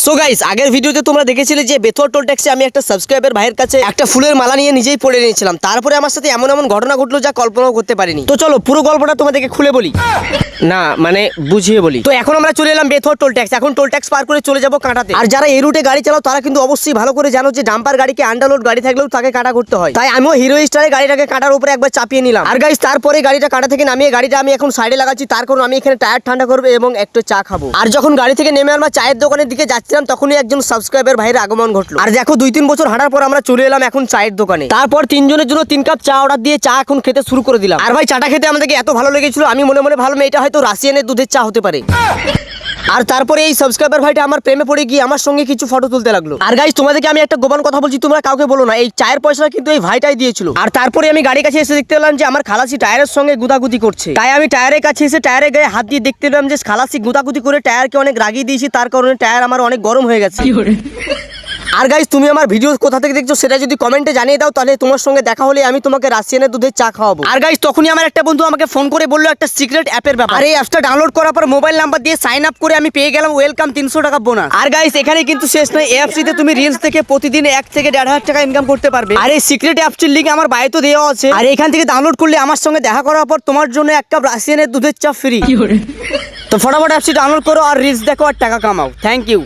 So guys, আগের ভিডিওতে তোমরা দেখেছিলে যে বেথুয়া টোল ট্যাক্সে আমি একটা সাবস্ক্রাইবার ভাইয়ের কাছে একটা ফুলের মালা নিয়ে নিজেই পড়ে নিয়েছিলাম। তারপরে আমার সাথে এমন এমন ঘটনা ঘটলো যা কল্পনাও করতে পারিনি। তো চলো পুরো গল্পটা তোমাদেরকে খুলে বলি, না মানে বুঝিয়ে বলি। তো এখন আমরা চলে এলাম বেথুয়া টোল ট্যাক্স। এখন টোল ট্যাক্স পার করে চলে যাবো কাঁটাতে। আর যারা এই রুটে গাড়ি চালাও তারা কিন্তু অবশ্যই ভালো করে জানো যে ডাম্পার গাড়িকে আন্ডারলোড গাড়ি থাকলেও তাকে কাটা করতে হয়। তাই আমিও হিরো স্টারে গাড়িটাকে কাঁটার উপরে একবার চাপিয়ে নিলাম। আর গাইস, তারপরে গাড়িটা কাঁটা থেকে নামিয়ে গাড়িটা আমি এখন সাইডে লাগাচ্ছি, তার কারণ আমি এখানে টায়ার ঠান্ডা করবো এবং একটু চা খাবো। আর যখন গাড়ি থেকে নেমে আমরা চায়ের দোকানের দিকে যাচ্ছিলাম তখনই একজন সাবস্ক্রাইবার ভাইয়ের আগমন ঘটলো। আর দেখো 2-3 বছর হাঁটার পর আমরা চলে এলাম এখন চায়ের দোকানে। তারপর 3 জনের জন্য 3 কাপ চা অর্ডার দিয়ে চা এখন খেতে শুরু করে দিলাম। আর ভাই চাটা খেতে আমাদেরকে এত ভালো লেগেছিল, আমি মনে মনে ভাবলাম এটা হয়তো রাশিয়ানের দুধের চা হতে পারে। আর তারপরে এই সাবস্ক্রাইবার ভাইটা আমার প্রেমে পড়ে গিয়ে আমার সঙ্গে কিছু ফটো তুলতে লাগলো। আর গাইস, তোমাদেরকে আমি একটা গোপন কথা বলছি, তোমরা কাউকে বলো না, এই চায়ের পয়সা কিন্তু এই ভাইটাই দিয়েছিল। আর তারপরে আমি গাড়ির কাছে এসে দেখতে পেলাম যে আমার খালাসি টায়ারের সঙ্গে গুদাগুদি করছে। তাই আমি টায়ারের কাছে এসে টায়ারের গায়ে হাত দিয়ে দেখতে পেলাম যে খালাসি গুদাগুদি করে টায়ারকে অনেক রাগিয়ে দিয়েছি, তার কারণে টায়ার আমার অনেক গরম হয়ে গেছে। আর গাইস, তুমি আমার ভিডিও কোথা থেকে দেখছো সেটা যদি কমেন্টে জানিয়ে দাও, তাহলে তোমার সঙ্গে দেখা হলে আমি তোমাকে রাশিয়ানের দুধের চা খাওয়াবো। আর গাইস, তখনই আমার একটা বন্ধু আমাকে ফোন করে বললো একটা সিক্রেট অ্যাপের ব্যাপারে। আর এই অ্যাপটা ডাউনলোড করার পর মোবাইল নাম্বার দিয়ে সাইন আপ করে আমি পেয়ে গেলাম ওয়েলকাম 300 টাকা বোনাস। আর গাইস, এখানে কিন্তু শেষ নয়, এই অ্যাপটিতে তুমি রিলস থেকে প্রতিদিন 1 থেকে 1.5 টাকা ইনকাম করতে পারবে। আর এই সিক্রেট অ্যাপটির লিংক আমার বায়োতে দেওয়া আছে। আর এখান থেকে ডাউনলোড করলে আমার সঙ্গে দেখা করার পর তোমার জন্য 1 কাপ রাশিয়ানের দুধের চা ফ্রি। তো ফটাফট অ্যাপটি ডাউনলোড করো আর রিলস দেখো আর টাকা কামাও। Thank you.